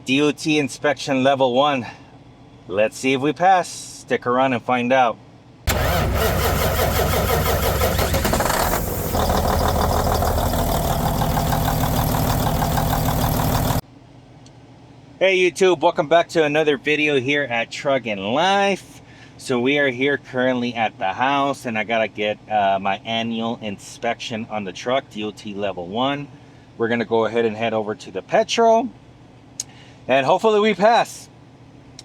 DOT inspection level 1. Let's see if we pass. Stick around and find out. Hey YouTube, welcome back to another video here at Truckin' Life. So we are here currently at the house, and I gotta get my annual inspection on the truck, DOT level 1. We're gonna go ahead and head over to the Petro, and hopefully we pass.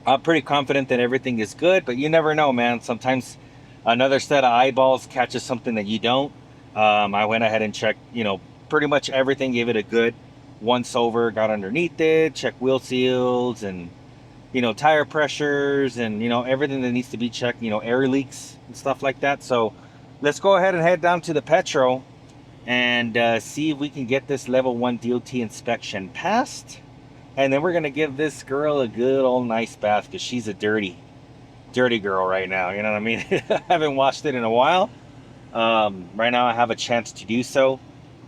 I'm pretty confident that everything is good, but you never know, man. Sometimes another set of eyeballs catches something that you don't. I went ahead and checked, pretty much everything, gave it a good once over, got underneath it, checked wheel seals and, tire pressures and, everything that needs to be checked, air leaks and stuff like that. So let's go ahead and head down to the Petro and see if we can get this level 1 DOT inspection passed. And then we're going to give this girl a good old nice bath, because she's a dirty girl right now. You know what I mean? I haven't washed it in a while. Right now I have a chance to do so.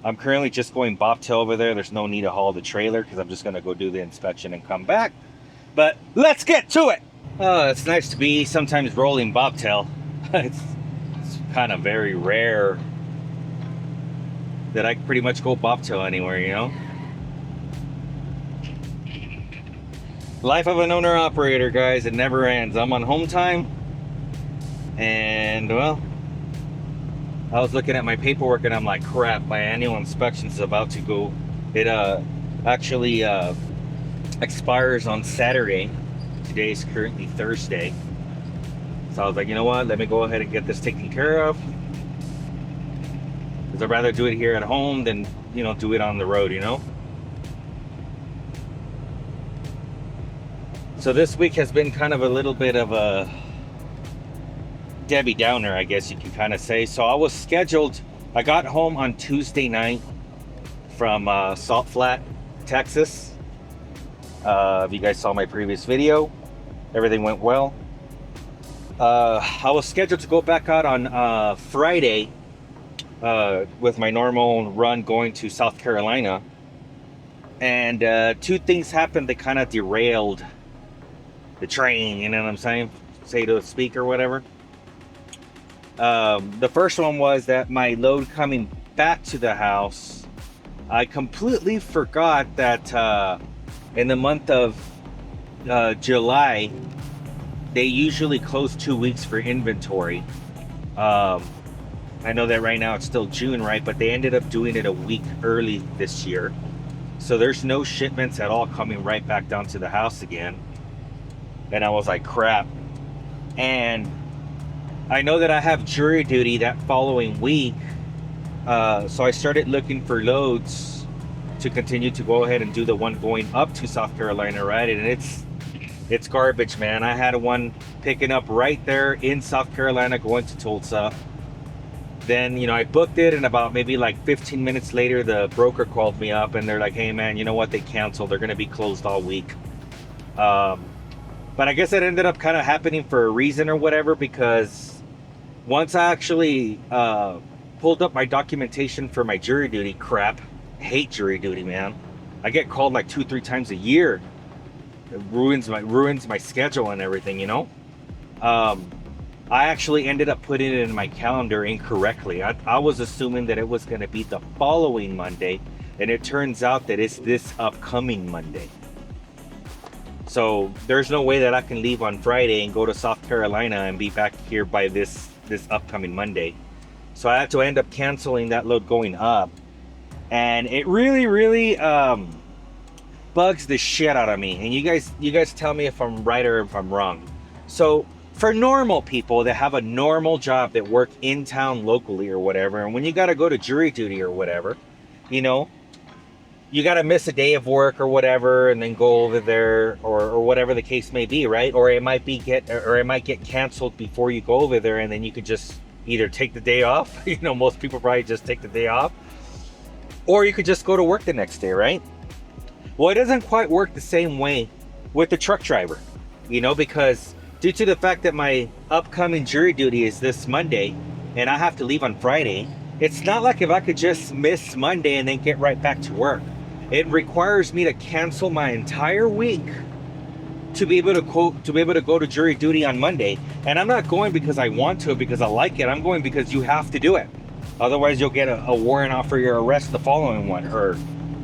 I'm currently just going bobtail over there. There's no need to haul the trailer because I'm just going to go do the inspection and come back. But let's get to it. Oh, it's nice to be sometimes rolling bobtail. It's kind of very rare that I pretty much go bobtail anywhere, Life of an owner-operator, guys. It never ends. I'm on home time. And, well, I was looking at my paperwork and I'm like, crap, my annual inspection is about to go. It actually expires on Saturday. Today is currently Thursday. So I was like, you know what? Let me go ahead and get this taken care of. Because I'd rather do it here at home than, do it on the road, So this week has been kind of a little bit of a Debbie Downer, I guess you can kind of say. So I got home on Tuesday night from Salt Flat, Texas. If you guys saw my previous video, everything went well. I was scheduled to go back out on Friday with my normal run going to South Carolina. And two things happened that kind of derailed the train, you know what I'm saying? Say to speak or whatever. The first one was that my load coming back to the house, I completely forgot that in the month of July, they usually close 2 weeks for inventory. I know that right now it's still June, right? But they ended up doing it a week early this year. So there's no shipments at all coming right back down to the house again. And I was like, crap. And I know that I have jury duty that following week, so I started looking for loads to continue to go ahead and do the one going up to South Carolina, right? And it's garbage, man. I had one picking up right there in South Carolina going to Tulsa. Then, I booked it, and about maybe like 15 minutes later, the broker called me up and they're like, hey man, you know what? They canceled. They're going to be closed all week. But I guess it ended up kind of happening for a reason or whatever, because once I actually pulled up my documentation for my jury duty, crap, I hate jury duty, man. I get called like 2-3 times a year. It ruins my schedule and everything, I actually ended up putting it in my calendar incorrectly. I was assuming that it was going to be the following Monday, and it turns out that it's this upcoming Monday. So there's no way that I can leave on Friday and go to South Carolina and be back here by this upcoming Monday. So I had to end up canceling that load going up. And it really bugs the shit out of me. And you guys tell me if I'm right or if I'm wrong. So for normal people that have a normal job that work in town locally or whatever, and when you got to go to jury duty or whatever, you got to miss a day of work or whatever and then go over there or whatever the case may be, right? Or it might get canceled before you go over there, and then you could just either take the day off. Most people probably just take the day off, or you could just go to work the next day, right? Well, it doesn't quite work the same way with the truck driver, because due to the fact that my upcoming jury duty is this Monday and I have to leave on Friday, it's not like if I could just miss Monday and then get right back to work. It requires me to cancel my entire week to be able to go to jury duty on Monday. And I'm not going because I want to, because I like it. I'm going because you have to do it. Otherwise, you'll get a warrant out for your arrest the following one, or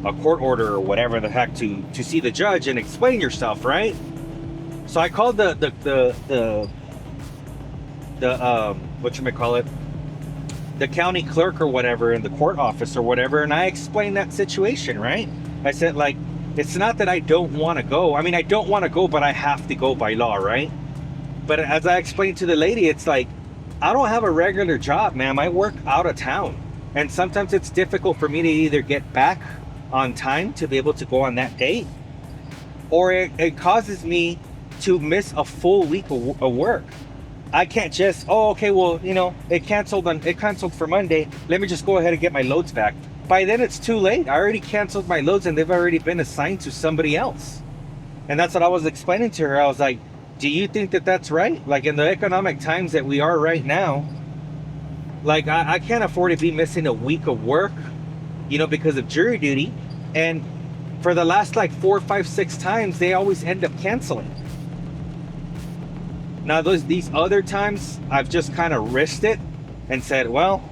a court order or whatever the heck to see the judge and explain yourself, right? So I called the whatchamacallit, the county clerk or whatever in the court office or whatever, and I explained that situation, right? I said, like, it's not that I don't want to go. I mean, I don't want to go, but I have to go by law, right? But as I explained to the lady, it's like, I don't have a regular job, ma'am. I work out of town. And sometimes it's difficult for me to either get back on time to be able to go on that date, or it causes me to miss a full week of work. I can't just, oh, okay, well, you know, it canceled for Monday. Let me just go ahead and get my loads back. By then it's too late. I already canceled my loads and they've already been assigned to somebody else. And that's what I was explaining to her. I was like, do you think that that's right? Like, in the economic times that we are right now, like, I can't afford to be missing a week of work, you know, because of jury duty. And for the last like 4, 5, 6 times, they always end up canceling. Now, these other times, I've just kind of risked it and said, well,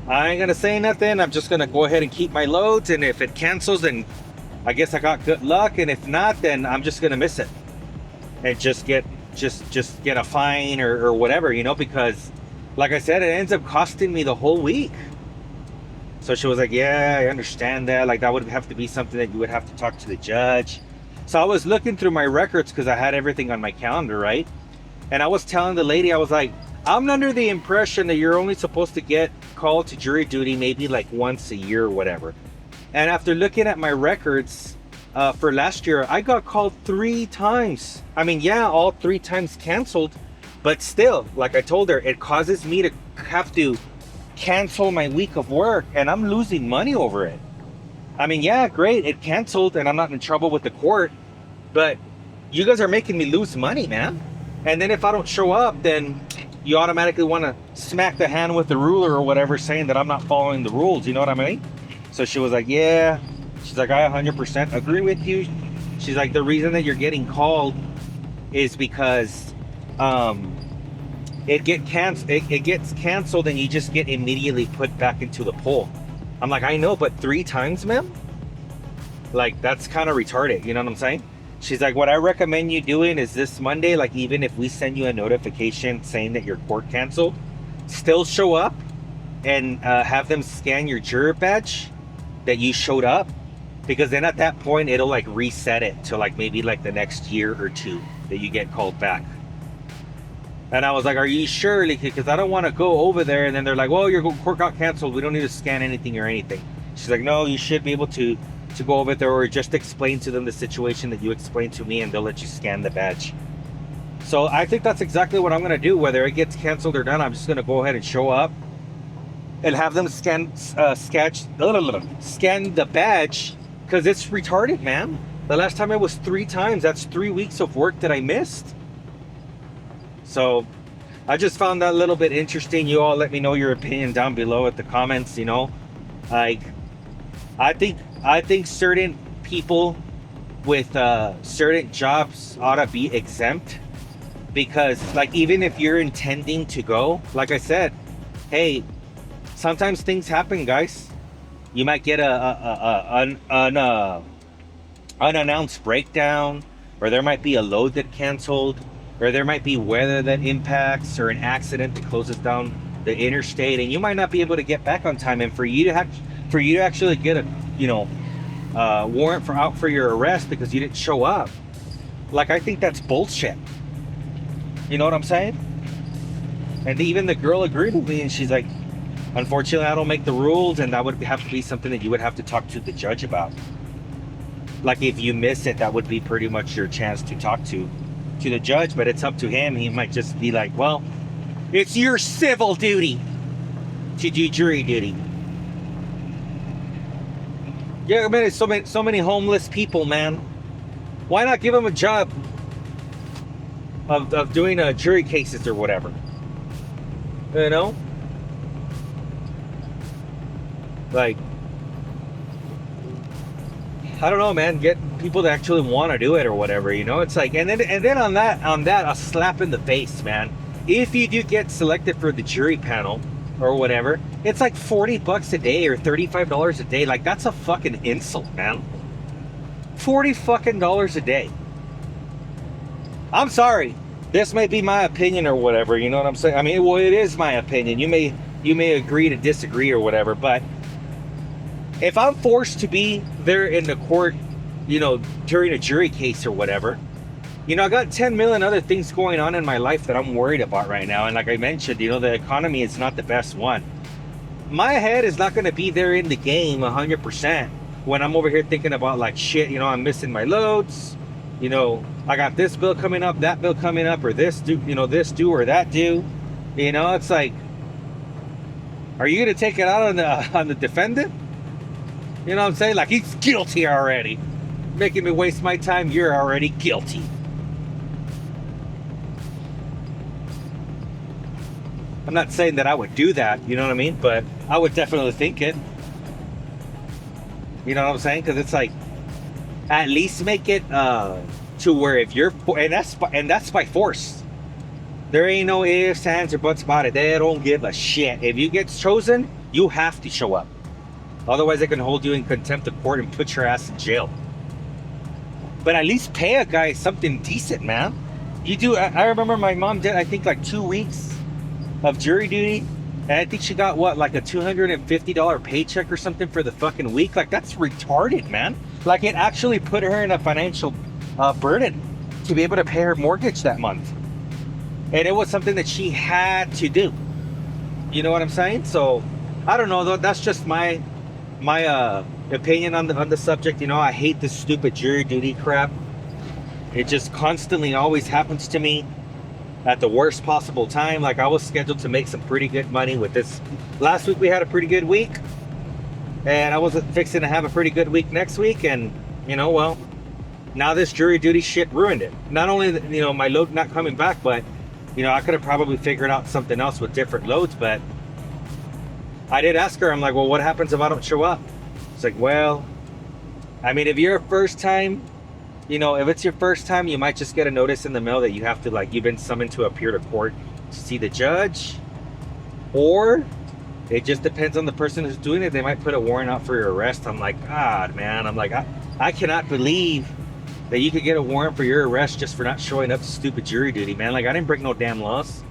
I ain't gonna say nothing. I'm just gonna go ahead and keep my loads, and if it cancels, then I guess I got good luck, and if not, then I'm just gonna miss it and just get a fine or whatever, you know, because like I said, it ends up costing me the whole week. So she was like, yeah, I understand that. Like, that would have to be something that you would have to talk to the judge. So I was looking through my records because I had everything on my calendar, right? And I was telling the lady, I was like, I'm under the impression that you're only supposed to get called to jury duty maybe like once a year or whatever. And after looking at my records for last year, I got called 3 times. I mean, yeah, all 3 times canceled, but still, like I told her, it causes me to have to cancel my week of work, and I'm losing money over it. I mean, yeah, great, it canceled and I'm not in trouble with the court, but you guys are making me lose money, man. And then if I don't show up, then you automatically want to smack the hand with the ruler or whatever, saying that I'm not following the rules. You know what I mean? So she was like, yeah. She's like, I 100% agree with you. She's like, the reason that you're getting called is because it gets canceled and you just get immediately put back into the poll. I'm like, I know, but 3 times, ma'am? Like, that's kind of retarded. You know what I'm saying? She's like, what I recommend you doing is this Monday, like, even if we send you a notification saying that your court canceled, still show up and have them scan your juror badge that you showed up, because then at that point it'll like reset it to like maybe like the next year or 2 that you get called back. And I was like, are you sure? Because I don't want to go over there and then they're like, well, your court got canceled, we don't need to scan anything or anything. She's like, no, you should be able to go over there, or just explain to them the situation that you explained to me, and they'll let you scan the badge. So I think that's exactly what I'm going to do. Whether it gets canceled or not, I'm just going to go ahead and show up and have them scan the badge, because it's retarded, man. The last time it was 3 times. That's 3 weeks of work that I missed. So I just found that a little bit interesting. You all let me know your opinion down below at the comments. You know, like, I think certain people with certain jobs ought to be exempt, because, like, even if you're intending to go, like I said, hey, sometimes things happen, guys. You might get an unannounced breakdown, or there might be a load that canceled, or there might be weather that impacts, or an accident that closes down the interstate, and you might not be able to get back on time. And for you to actually get a, you know, warrant out for your arrest because you didn't show up, like, I think that's bullshit. You know what I'm saying? And even the girl agreed with me, and she's like, unfortunately, I don't make the rules, and that would have to be something that you would have to talk to the judge about. Like, if you miss it, that would be pretty much your chance to talk to the judge, but it's up to him. He might just be like, well, it's your civil duty to do jury duty. Yeah, man, it's so many homeless people, man. Why not give them a job of doing jury cases or whatever? You know? Like, I don't know, man. Get people that actually want to do it or whatever. You know, it's like, and then on that, a slap in the face, man. If you do get selected for the jury panel or whatever, it's like $40 a day or $35 a day. Like, that's a fucking insult, man. $40 fucking dollars a day. I'm sorry. This may be my opinion or whatever. You know what I'm saying? I mean, well, it is my opinion. You may agree to disagree or whatever, but if I'm forced to be there in the court, you know, during a jury case or whatever, you know, I got 10 million other things going on in my life that I'm worried about right now. And like I mentioned, you know, the economy is not the best one. My head is not going to be there in the game 100% when I'm over here thinking about like, shit, you know, I'm missing my loads. You know, I got this bill coming up, that bill coming up, or this due, you know, this due or that due. You know, it's like, are you going to take it out on the defendant? You know what I'm saying? Like, he's guilty already. Making me waste my time, you're already guilty. I'm not saying that I would do that, you know what I mean? But I would definitely think it. You know what I'm saying? Because it's like, at least make it to where if you're, and that's by force. There ain't no ifs, ands, or buts about it. They don't give a shit. If you get chosen, you have to show up. Otherwise, they can hold you in contempt of court and put your ass in jail. But at least pay a guy something decent, man. You do. I remember my mom did, I think, like 2 weeks of jury duty. And I think she got, what, like a $250 paycheck or something for the fucking week? Like, that's retarded, man. Like, it actually put her in a financial burden to be able to pay her mortgage that month. And it was something that she had to do. You know what I'm saying? So, I don't know, though. That's just my opinion on the subject. You know, I hate this stupid jury duty crap. It just constantly always happens to me at the worst possible time. Like, I was scheduled to make some pretty good money with this. Last week we had a pretty good week, and I was fixing to have a pretty good week next week, and you know, well, now this jury duty shit ruined it. Not only, you know, my load not coming back, but you know, I could have probably figured out something else with different loads. But I did ask her, I'm like, well, what happens if I don't show up? It's like, well, I mean, if you're a first time, you know, if it's your first time, you might just get a notice in the mail that you have to, like, you've been summoned to appear to court to see the judge. Or it just depends on the person who's doing it. They might put a warrant out for your arrest. I'm like, God, man. I'm like, I cannot believe that you could get a warrant for your arrest just for not showing up to stupid jury duty, man. Like, I didn't break no damn laws.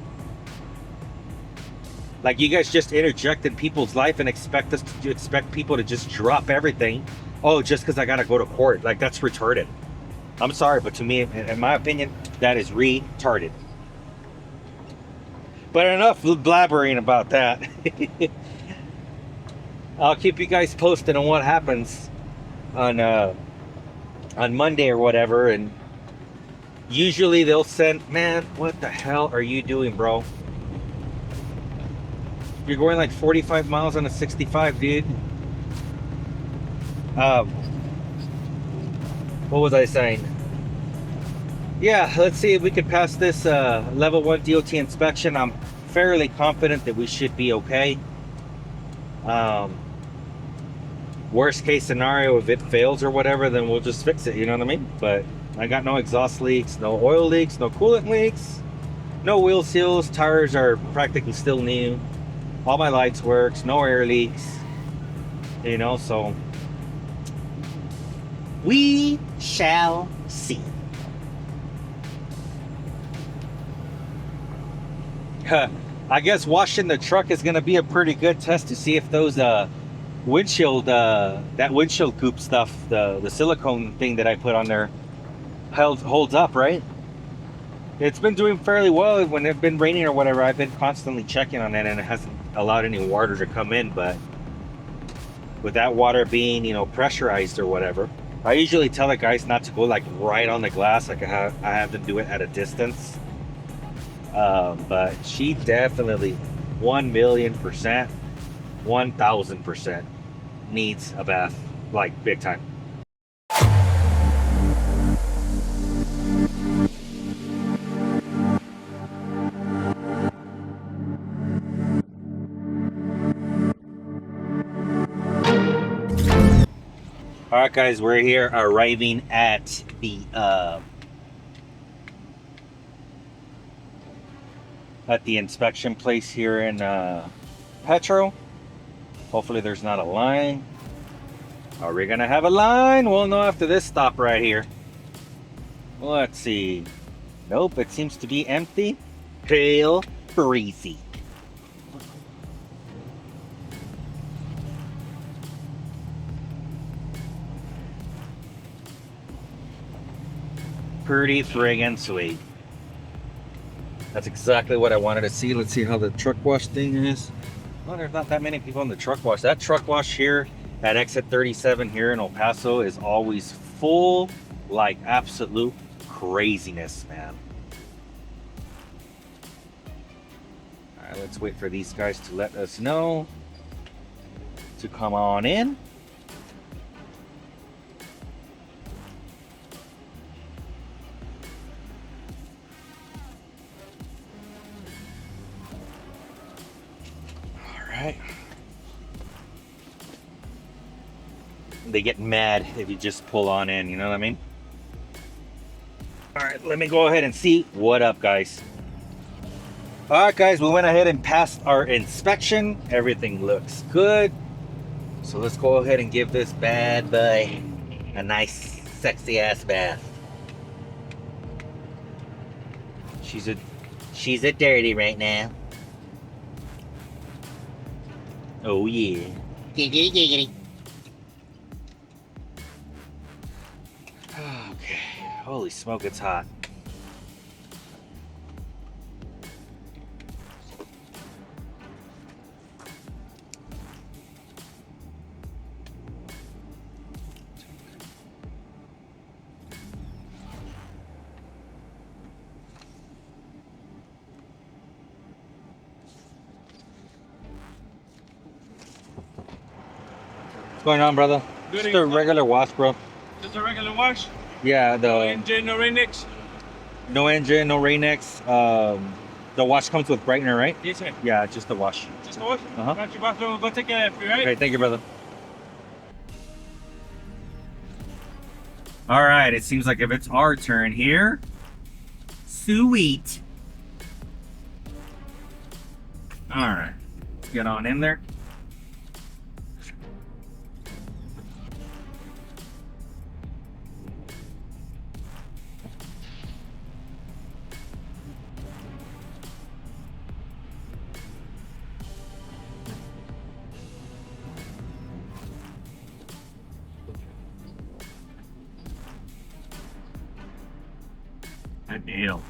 Like, you guys just interject in people's life and expect people to just drop everything. Oh, just because I got to go to court. Like, that's retarded. I'm sorry, but to me, in my opinion, that is retarded. But enough blabbering about that. I'll keep you guys posted on what happens on Monday or whatever. And usually they'll send, man, what the hell are you doing, bro? You're going like 45 miles on a 65, dude. What was I saying? Yeah, let's see if we can pass this level 1 DOT inspection. I'm fairly confident that we should be okay. Worst case scenario, if it fails or whatever, then we'll just fix it, you know what I mean? But I got no exhaust leaks, no oil leaks, no coolant leaks, no wheel seals. Tires are practically still new. All my lights works, no air leaks, you know, so we shall see. I guess washing the truck is going to be a pretty good test to see if those windshield, that windshield goop stuff, the silicone thing that I put on there holds up, right? It's been doing fairly well when it's been raining or whatever. I've been constantly checking on it, and it hasn't allowed any water to come in. But with that water being, you know, pressurized or whatever, I usually tell the guys not to go like right on the glass. Like I have them do it at a distance. But she definitely 1,000,000%, 1,000% needs a bath, like big time. All right, guys, we're here arriving at the inspection place here in Petro. Hopefully there's not a line. Are we gonna have a line? We'll know after this stop right here. Let's see. Nope, it seems to be empty. Pale breezy. Pretty friggin' sweet. That's exactly what I wanted to see. Let's see how the truck wash thing is. Well, there's not that many people in the truck wash. That truck wash here at exit 37 here in El Paso is always full, like absolute craziness, man. All right, let's wait for these guys to let us know to come on in. Right. They get mad if you just pull on in, you know what I mean? All right, let me go ahead and see what up, guys. All right, guys, we went ahead and passed our inspection. Everything looks good. So let's go ahead and give this bad boy a nice, sexy ass bath. She's a dirty right now. Oh yeah. Giggity giggity. Okay. Holy smoke, it's hot. What's going on, brother? Good Just a regular wash, bro. Just a regular wash? Yeah, No the engine, no Rain-X? no engine, no Rain-X. The wash comes with brightener, right? Yes, sir. Yeah, just the wash. Just a wash? Uh-huh. Got your bathroom, we'll take care of you, right? Okay, thank you, brother. All right, it seems like if it's our turn here, sweet. All right, let's get on in there. Good deal.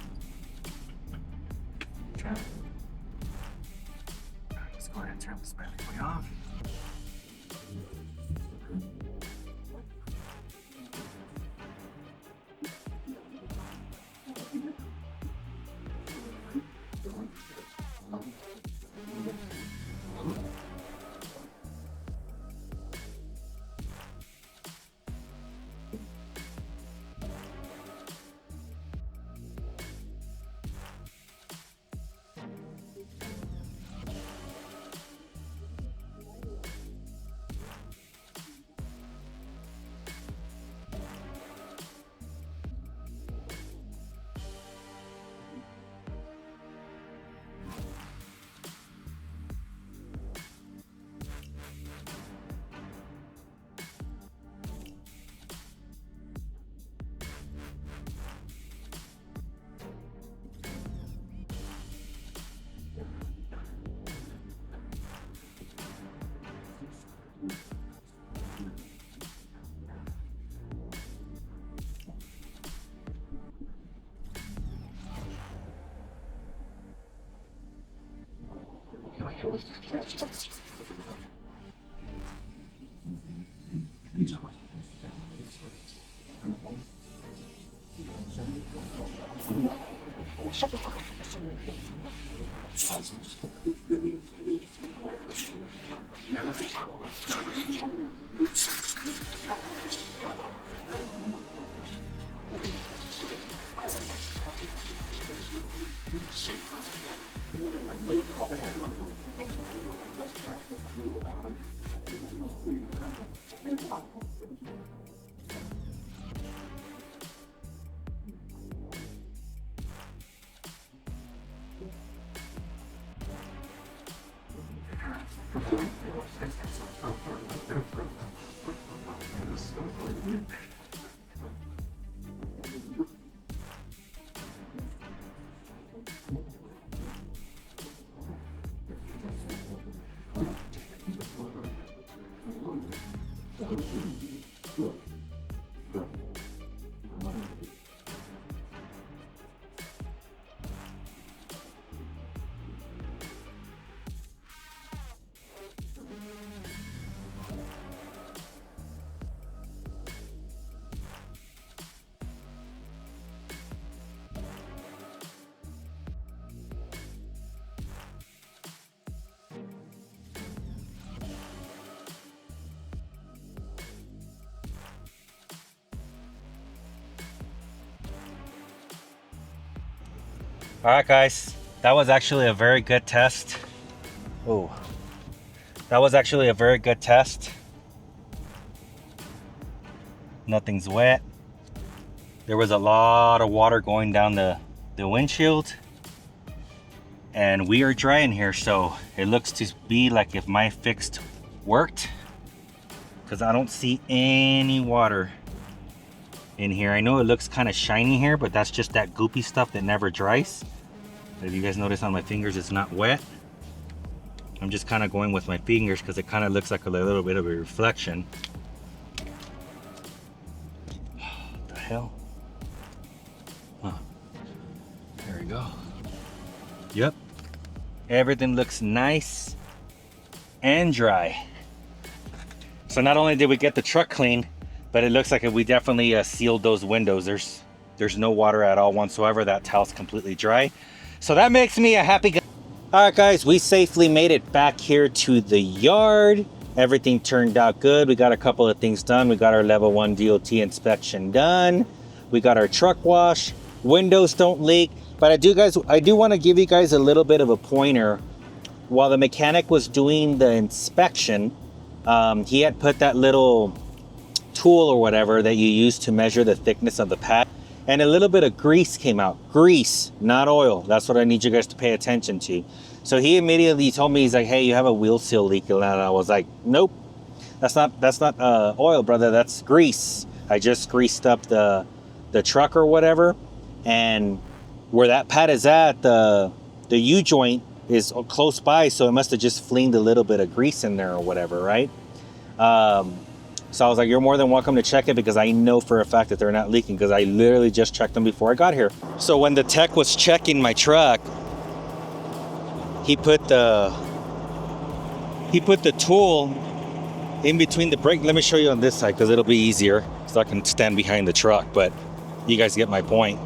Let's go ahead and turn this bad boy off. All right, guys, that was actually a very good test. Oh, that was actually a very good test. Nothing's wet. There was a lot of water going down the windshield, and we are dry in here, so it looks to be like if my fix worked, because I don't see any water in here. I know it looks kind of shiny here, but that's just that goopy stuff that never dries. If you guys notice on my fingers, it's not wet. I'm just kind of going with my fingers because it kind of looks like a little bit of a reflection. What the hell? Huh. There we go. Yep. Everything looks nice and dry. So not only did we get the truck clean, but it looks like we definitely sealed those windows. There's no water at all whatsoever. That towel's completely dry. So that makes me a happy guy. All right, guys, we safely made it back here to the yard. Everything turned out good. We got a couple of things done. We got our level 1 DOT inspection done. We got our truck wash. Windows don't leak. But I do want to give you guys a little bit of a pointer. While the mechanic was doing the inspection, he had put that little tool or whatever that you use to measure the thickness of the pad, and a little bit of grease came out. Grease, not oil. That's what I need you guys to pay attention to. So he immediately told me, he's like, hey, you have a wheel seal leak. And I was like, nope, that's not oil, brother. That's grease. I just greased up the truck or whatever, and where that pad is at, the U-joint is close by, so it must have just flinged a little bit of grease in there or whatever, right? So I was like, you're more than welcome to check it, because I know for a fact that they're not leaking, because I literally just checked them before I got here. So when the tech was checking my truck, he put the tool in between the brake. Let me show you on this side, because it'll be easier, so I can stand behind the truck, but you guys get my point.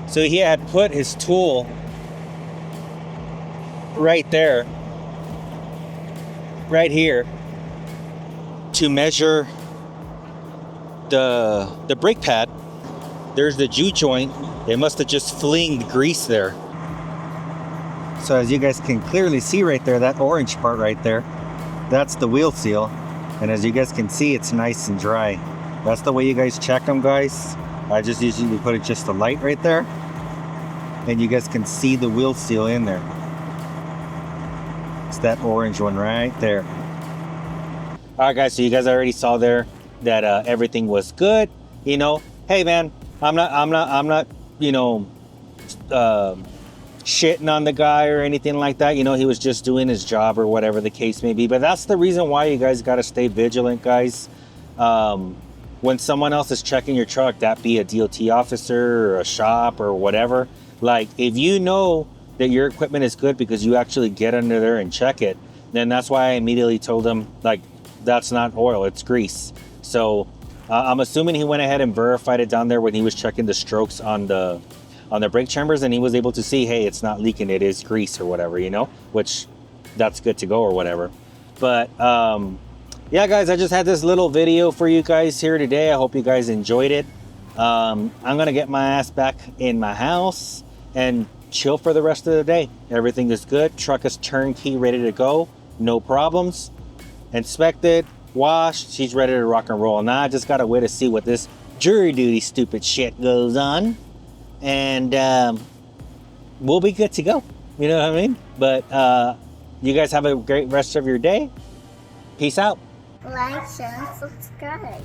So he had put his tool right there, right here, to measure the brake pad. There's the U-joint. It must have just flinged grease there. So as you guys can clearly see right there, that orange part right there, that's the wheel seal. And as you guys can see, it's nice and dry. That's the way you guys check them, guys. I just usually put it just a light right there, and you guys can see the wheel seal in there. It's that orange one right there. All right, guys, so you guys already saw there that everything was good. You know, hey man, I'm not you know, shitting on the guy or anything like that. You know, he was just doing his job or whatever the case may be. But that's the reason why you guys got to stay vigilant, guys. When someone else is checking your truck, that be a DOT officer or a shop or whatever, like if you know that your equipment is good because you actually get under there and check it, then that's why I immediately told him, like, that's not oil, it's grease. So I'm assuming he went ahead and verified it down there when he was checking the strokes on the brake chambers, and he was able to see, hey, it's not leaking, it is grease or whatever, you know, which that's good to go or whatever. But yeah, guys, I just had this little video for you guys here today. I hope you guys enjoyed it. I'm gonna get my ass back in my house and chill for the rest of the day. Everything is good. Truck is turnkey, ready to go. No problems. Inspected, washed. She's ready to rock and roll. Now I just gotta wait to see what this jury duty stupid shit goes on, and we'll be good to go. You know what I mean? But you guys have a great rest of your day. Peace out. Like, share, and subscribe.